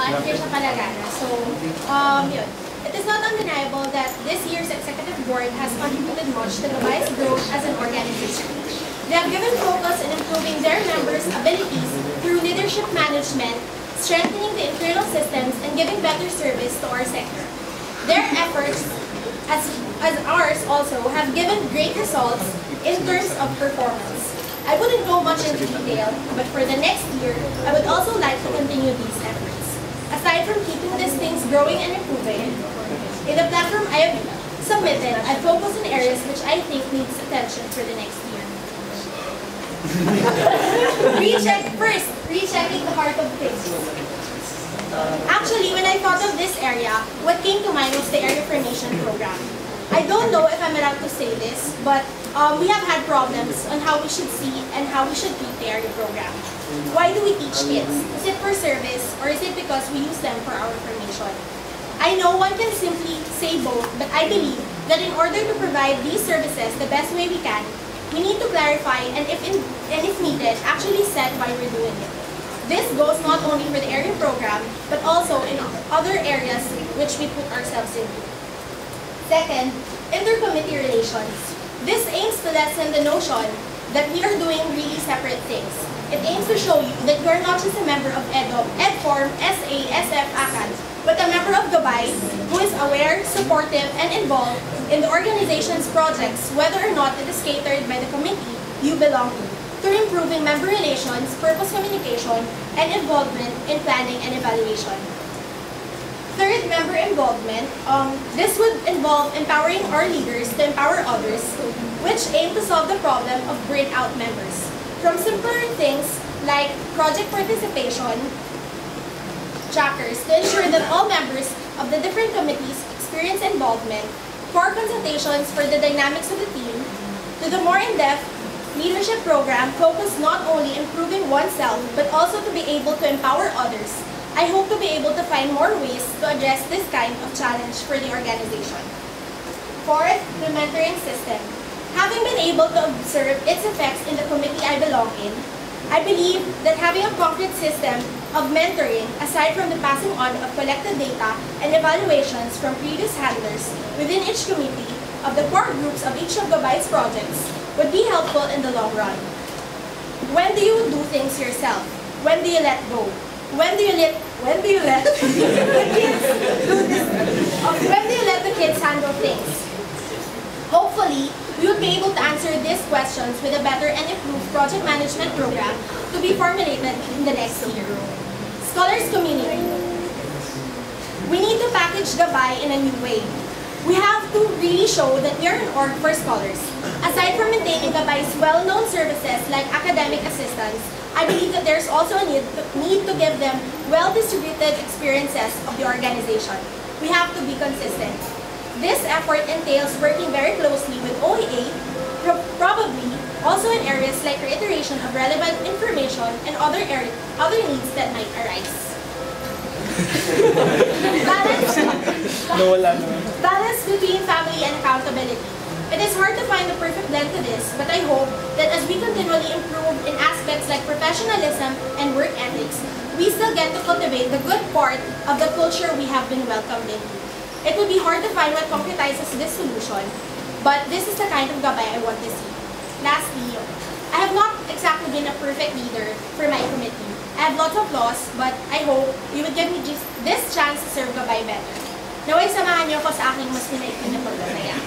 I'm Trisha Palaganas. So, yun. It is not undeniable that this year's executive board has contributed much to the Gabay's growth as an organization. They have given focus in improving their members' abilities through leadership management, strengthening the internal systems, and giving better service to our sector. Their efforts, as ours also, have given great results in terms of performance. I wouldn't go much into detail, but for the next year, I would also like to continue these efforts. Aside from keeping these things growing and improving, in the platform I have submitted, I focus on areas which I think needs attention for the next year. Rechecking the heart of things. Actually, when I thought of this area, what came to mind was the area formation program. I don't know if I'm allowed to say this, but we have had problems on how we should see and how we should treat the area program. Why do we teach kids? Is it for service or is it because we use them for our formation? I know one can simply say both, but I believe that in order to provide these services the best way we can, we need to clarify and if needed, actually set why we're doing it. This goes not only for the area program, but also in other areas which we put ourselves into. Second, inter-committee relations. This aims to lessen the notion that we are doing really separate things. It aims to show you that you are not just a member of EdForm, SA, SF, ACAD, but a member of Gabay who is aware, supportive, and involved in the organization's projects, whether or not it is catered by the committee you belong to, through improving member relations, purpose communication, and involvement in planning and evaluation. Third, member involvement. This would involve empowering our leaders to empower others, which aim to solve the problem of burnt out members. From simpler things like project participation trackers to ensure that all members of the different committees experience involvement, core consultations for the dynamics of the team, to the more in-depth leadership program focused not only improving oneself but also to be able to empower others. I hope to be able to find more ways to address this kind of challenge for the organization. Fourth, the mentoring system. Having been able to observe its effects in the committee I belong in, I believe that having a concrete system of mentoring, aside from the passing on of collected data and evaluations from previous handlers within each committee of the core groups of each of Gabay's projects, would be helpful in the long run. When do you do things yourself? When do you let go? When do you let the kids do this? When do you let the kids handle things? Hopefully, we will be able to answer these questions with a better and improved project management program to be formulated in the next year. Scholars community. We need to package Gabay in a new way. We have to really show that we are an org for scholars. Aside from maintaining Gabay's well-known services like academic assistance, I believe that there's also a need to give them well-distributed experiences of the organization. We have to be consistent. This effort entails working very closely with OEA, probably also in areas like reiteration of relevant information and other needs that might arise. Balance between family and accountability. It is hard to find the perfect blend to this, but I hope that as we continually improve in aspects like professionalism and work ethics, we still get to cultivate the good part of the culture we have been welcomed into. It would be hard to find what concretizes this solution, but this is the kind of Gabay I want to see. Lastly, I have not exactly been a perfect leader for my committee. I have lots of flaws, but I hope you would give me just this chance to serve Gabay better. Naway samahan niyo ako sa aking mas pinaitin na pagkakaya.